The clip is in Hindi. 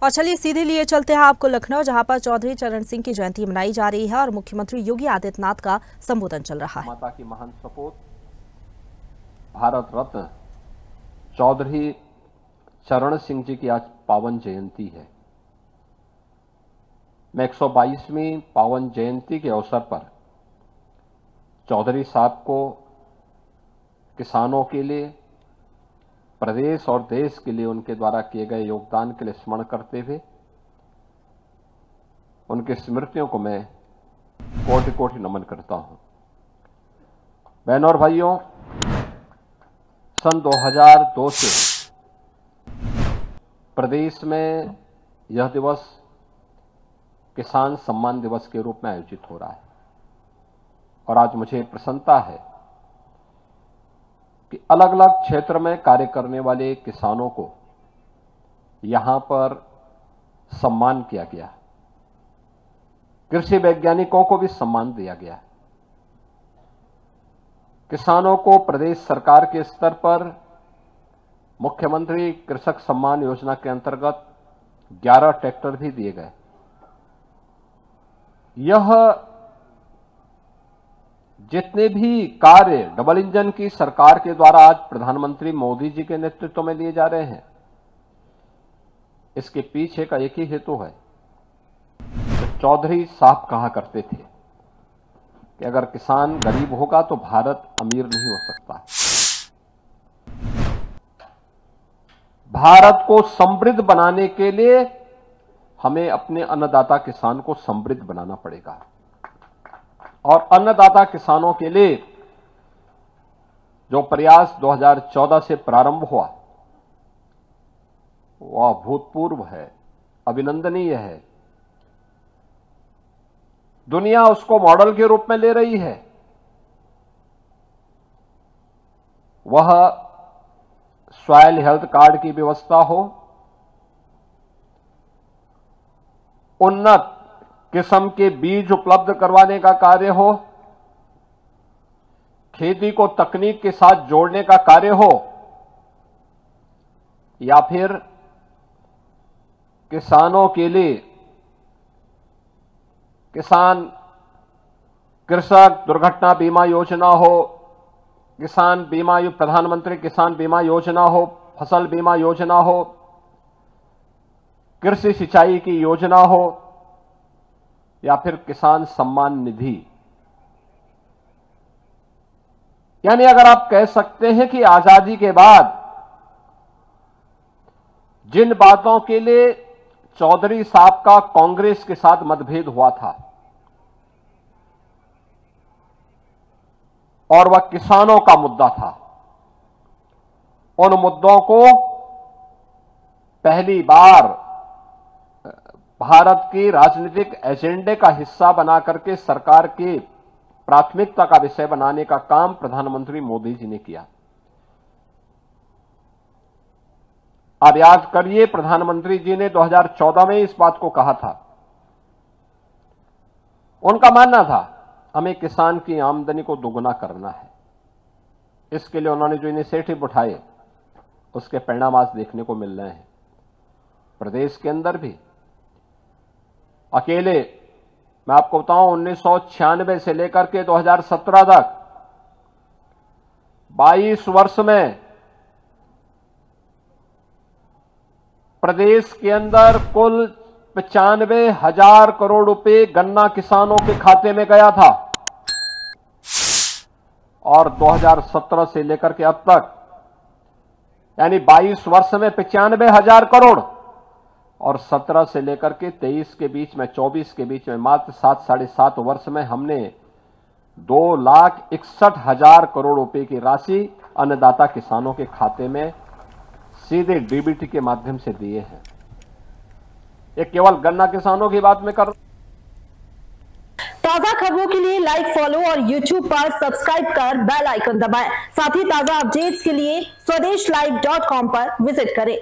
और चलिए सीधे लिए चलते हैं आपको लखनऊ, जहां पर चौधरी चरण सिंह की जयंती मनाई जा रही है और मुख्यमंत्री योगी आदित्यनाथ का संबोधन चल रहा है। माता की महान सपूत भारत रत्न चौधरी चरण सिंह जी की आज पावन जयंती है। मैं 122वीं पावन जयंती के अवसर पर चौधरी साहब को किसानों के लिए, प्रदेश और देश के लिए उनके द्वारा किए गए योगदान के लिए स्मरण करते हुए उनकी स्मृतियों को मैं कोटि कोटि नमन करता हूं। बहनों और भाइयों, सन 2002 से प्रदेश में यह दिवस किसान सम्मान दिवस के रूप में आयोजित हो रहा है और आज मुझे प्रसन्नता है कि अलग अलग क्षेत्र में कार्य करने वाले किसानों को यहां पर सम्मान किया गया। कृषि वैज्ञानिकों को भी सम्मान दिया गया। किसानों को प्रदेश सरकार के स्तर पर मुख्यमंत्री कृषक सम्मान योजना के अंतर्गत 11 ट्रैक्टर भी दिए गए। यह जितने भी कार्य डबल इंजन की सरकार के द्वारा आज प्रधानमंत्री मोदी जी के नेतृत्व में लिए जा रहे हैं, इसके पीछे का एक ही हेतु है। तो चौधरी साहब कहा करते थे कि अगर किसान गरीब होगा तो भारत अमीर नहीं हो सकता। भारत को समृद्ध बनाने के लिए हमें अपने अन्नदाता किसान को समृद्ध बनाना पड़ेगा और अन्नदाता किसानों के लिए जो प्रयास 2014 से प्रारंभ हुआ वह अभूतपूर्व है, अभिनंदनीय है। दुनिया उसको मॉडल के रूप में ले रही है। वह सॉइल हेल्थ कार्ड की व्यवस्था हो, उन्नत किस्म के बीज उपलब्ध करवाने का कार्य हो, खेती को तकनीक के साथ जोड़ने का कार्य हो, या फिर किसानों के लिए किसान कृषक दुर्घटना बीमा योजना हो, किसान बीमा प्रधानमंत्री किसान बीमा योजना हो, फसल बीमा योजना हो, कृषि सिंचाई की योजना हो, या फिर किसान सम्मान निधि। यानी अगर आप कह सकते हैं कि आजादी के बाद जिन बातों के लिए चौधरी साहब का कांग्रेस के साथ मतभेद हुआ था और वह किसानों का मुद्दा था, उन मुद्दों को पहली बार भारत की राजनीतिक एजेंडे का हिस्सा बना करके सरकार की प्राथमिकता का विषय बनाने का काम प्रधानमंत्री मोदी जी ने किया। आप याद करिए, प्रधानमंत्री जी ने 2014 में इस बात को कहा था। उनका मानना था हमें किसान की आमदनी को दोगुना करना है। इसके लिए उन्होंने जो इनिशिएटिव उठाए उसके परिणाम आज देखने को मिल रहे हैं। प्रदेश के अंदर भी अकेले मैं आपको बताऊं, 1996 से लेकर के 2017 तक 22 वर्ष में प्रदेश के अंदर कुल 95,000 करोड़ रुपए गन्ना किसानों के खाते में गया था और 2017 से लेकर के अब तक यानी 22 वर्ष में 95,000 करोड़ और 17 से लेकर के 23 के बीच में 24 के बीच में मात्र 7-7.5 वर्ष में हमने 2,61,000 करोड़ रुपए की राशि अन्नदाता किसानों के खाते में सीधे डीबीटी के माध्यम से दिए हैं। ये केवल गन्ना किसानों की बात में कर। ताजा खबरों के लिए लाइक, फॉलो और YouTube पर सब्सक्राइब कर बेल आइकन दबाएं। साथ ही ताजा अपडेट्स के लिए SwadeshLive.com पर विजिट करें।